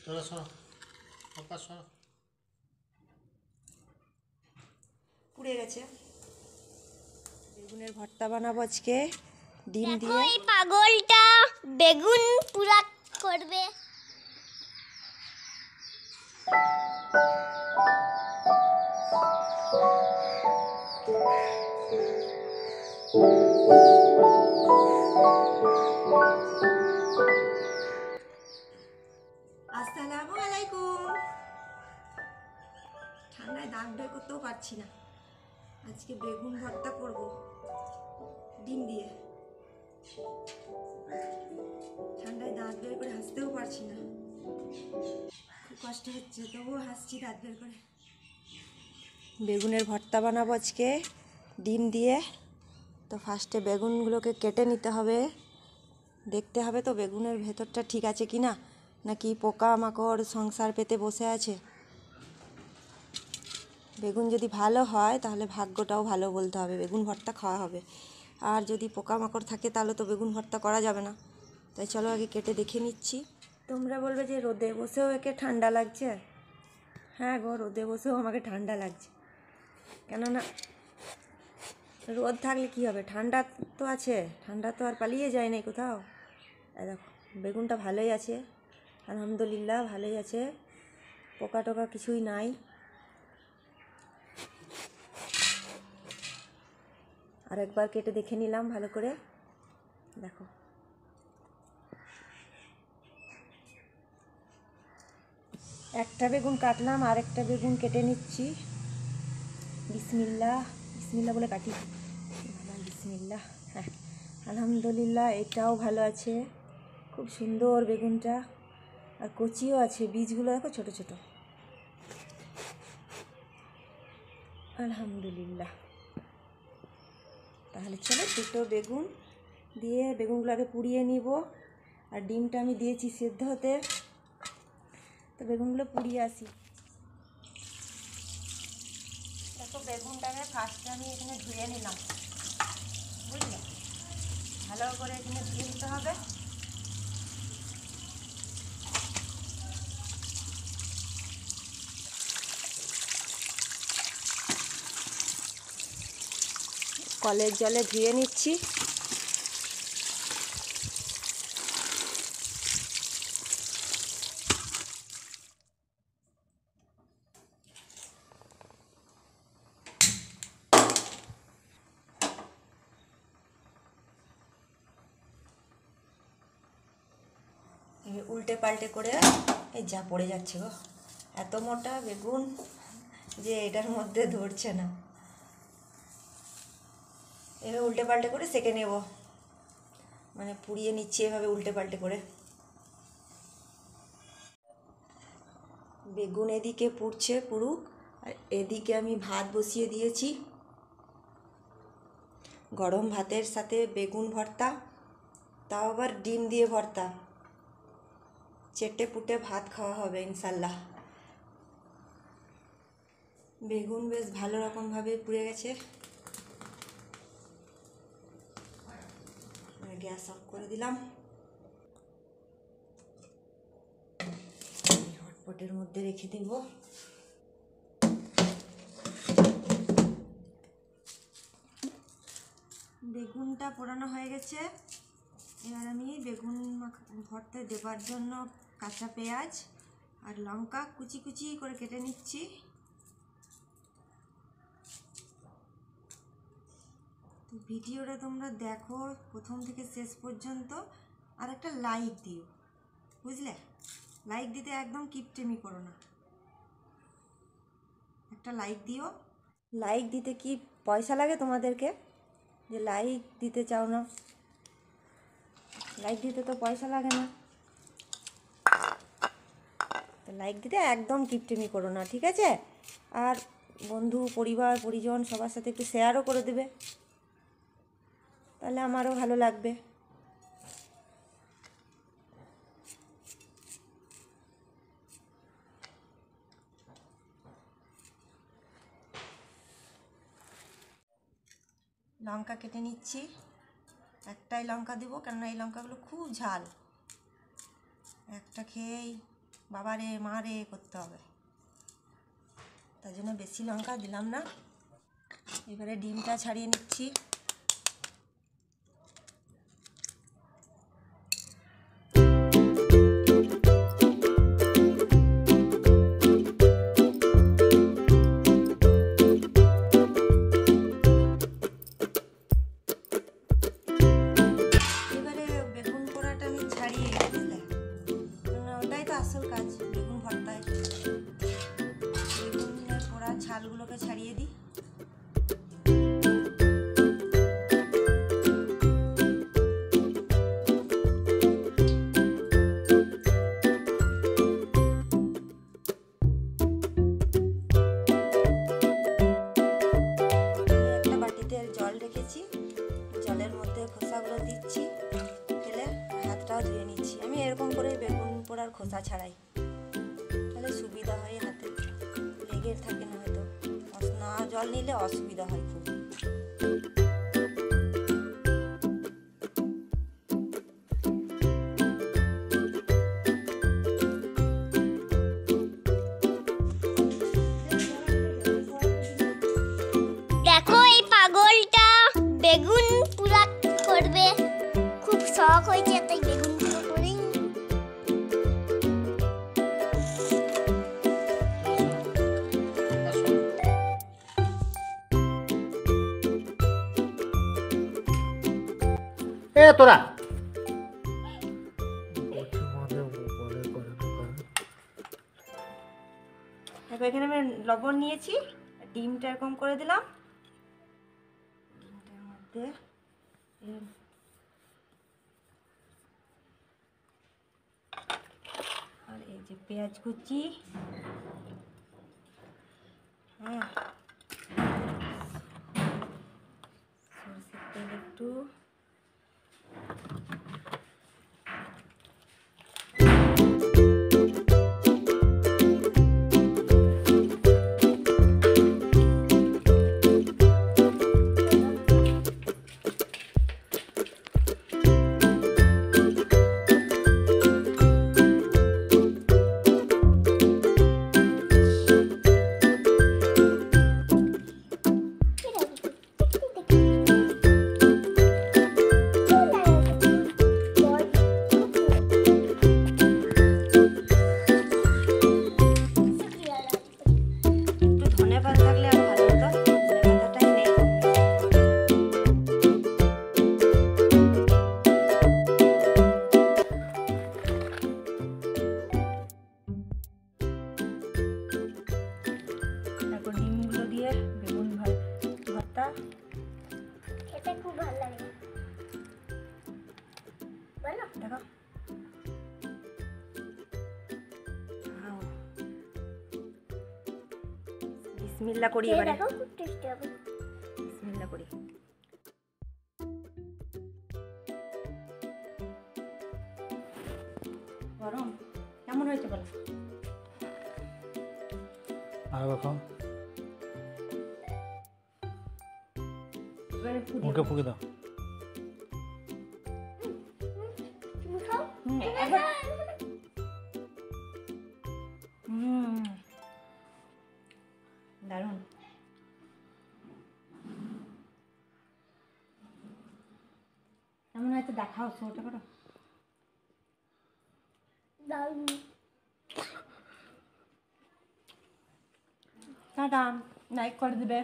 তোরা শোনো, বাবা শোনো। পুড়ে গেছে। বেগুনের ভর্তা বানাবো আজকে ডিম দেখো দিয়ে। এই পাগলটা বেগুন পুরা করবে। আসসালামু আলাইকুম। ঠান্ডায় দাঁত বের করতেও পারছি না। আজকে বেগুন ভর্তা করব ডিম দিয়ে। ঠান্ডায় দাঁত বের করে হাসতেও পারছি না, খুব কষ্ট হচ্ছে, তবুও হাসছি দাঁত বের করে। বেগুনের ভর্তা বানাবো আজকে ডিম দিয়ে। তো ফার্স্টে বেগুনগুলোকে কেটে নিতে হবে, দেখতে হবে তো বেগুনের ভেতরটা ঠিক আছে কি না, নাকি পোকামাকড় সংসার পেতে বসে আছে। বেগুন যদি ভালো হয় তাহলে ভাগ্যটাও ভালো বলতে হবে, বেগুন ভর্তা খাওয়া হবে। আর যদি পোকামাকড় থাকে তাহলে তো বেগুন ভর্তা করা যাবে না। তাই চলো আগে কেটে দেখে নিচ্ছি। তোমরা বলবে যে রোদে বসেও একে ঠান্ডা লাগছে। হ্যাঁ গো, রোদে বসেও আমাকে ঠান্ডা লাগছে, কেননা রোদ থাকলে কী হবে, ঠান্ডা তো আছে, ঠান্ডা তো আর পালিয়ে যায় না কোথাও। দেখো বেগুনটা ভালোই আছে, আলহামদুলিল্লাহ ভালোই আছে, পোকা টোকা কিছুই নাই। আর একবার কেটে দেখে নিলাম ভালো করে। দেখো একটা বেগুন কাটলাম, আর একটা বেগুন কেটে নিচ্ছি। বিসমিল্লাহ বিসমিল্লাহ বলে কাটি। বিসমিল্লাহ। হ্যাঁ আলহামদুলিল্লাহ, এটাও ভালো আছে, খুব সুন্দর বেগুনটা, আর কচিও আছে, বীজগুলো দেখো ছোট ছোট। আলহামদুলিল্লাহ। তাহলে চলো দুটো বেগুন দিয়ে বেগুনগুলো আগে পুড়িয়ে নিব। আর ডিমটা আমি দিয়েছি সেদ্ধ হতে, তো বেগুনগুলো পুড়িয়ে আসি। দেখো বেগুনটাকে ফার্স্টে আমি এখানে ধুয়ে নিলাম, বুঝলে, ভালো করে এখানে ধুয়ে নিতে হবে। কলের জলে ধুয়ে নিচ্ছি। উল্টে পাল্টে করে, এই যা পড়ে যাচ্ছে গো, এত মোটা বেগুন যে এটার মধ্যে ধরছে না। এভাবে উল্টে পাল্টে করে সেঁকে নেব, মানে পুড়িয়ে নিচ্ছি এভাবে উল্টে পাল্টে করে। বেগুন এদিকে পুড়ছে পুরুক, আর এদিকে আমি ভাত বসিয়ে দিয়েছি। গরম ভাতের সাথে বেগুন ভর্তা, তাও আবার ডিম দিয়ে ভর্তা, চেটে পুটে ভাত খাওয়া হবে ইনশাল্লাহ। বেগুন বেশ ভালো রকমভাবে পুড়ে গেছে। গ্যাস অফ করে দিলাম। হটপটের মধ্যে রেখে দেব। বেগুনটা পোড়ানো হয়ে গেছে। এবার আমি বেগুন ভর্তায় দেবার জন্য কাঁচা পেঁয়াজ আর লঙ্কা কুচি কুচি করে কেটে নিচ্ছি। তো ভিডিওটা তোমরা দেখো প্রথম থেকে শেষ পর্যন্ত, আর একটা লাইক দিও, বুঝলে, লাইক দিতে একদম কিপটেমি করো না, একটা লাইক দিও। লাইক দিতে কি পয়সা লাগে তোমাদেরকে যে লাইক দিতে চাও না? লাইক দিতে তো পয়সা লাগে না, তো লাইক দিতে একদম কিপটেমি করো না, ঠিক আছে? আর বন্ধু পরিবার পরিজন সবার সাথে একটু শেয়ারও করে দেবে, তাহলে আমারও ভালো লাগবে। লঙ্কা কেটে নিচ্ছি, একটাই লঙ্কা দেবো, কেননা এই লঙ্কাগুলো খুব ঝাল, একটা খেয়েই বাবা রে মা রে করতে হবে, তার জন্য বেশি লঙ্কা দিলাম না। এবারে ডিমটা ছাড়িয়ে নিচ্ছি। এবারে বেগুন পোড়াটা আমি ছাড়িয়ে বুঝলে, ওটাই তো আসল কাজ বেগুন ভর্তায়। বেগুনের পোড়া ছালগুলোকে ছাড়িয়ে দিই। একটা বাটিতে জল রেখেছি, জলের মধ্যে খোসাগুলো দিচ্ছি, ফেলে হাতটাও ধুয়ে নিচ্ছি। আমি এরকম করে বেগুন পোড়ার খোসা ছাড়াই, তাহলে সুবিধা হয়, হাতে লেগে থাকে না, হয়তো না জল নিলে অসুবিধা হয় খুব। দেখো এই পাগলটা বেগুন পুরা করবে, খুব শখ হয়েছে তাই বেগুন পুরো করেই। এ তোরা দেখো এখানে আমি লবণ নিয়েছি, ডিমটা এরকম করে দিলাম ডিমটার মধ্যে। আর এই যে পেঁয়াজ কুচি, হ্যাঁ সরষের তেল একটু, একটু ধনে পাতা থাকলে আর ভালো হতো, ধনে পাতাটাই নেই। তারপর ডিমগুলো দিয়ে বেগুন ভর্তা, এটা খুব ভালো লাগে বলো। দেখো খাও। বিসমিল্লাহ করি খেয়ে এবারে, দেখো খুব টেস্টি হবে। বিসমিল্লাহ করি। গরম কেমন হয়েছে বলো? আর দেখো এবারে মুখে ফুকে দাও। তুমি খাও। দারুণ। কেমন হয়েছে দেখাও, শোটা করো। দারুণ। টাটা, লাইক করে দেবে।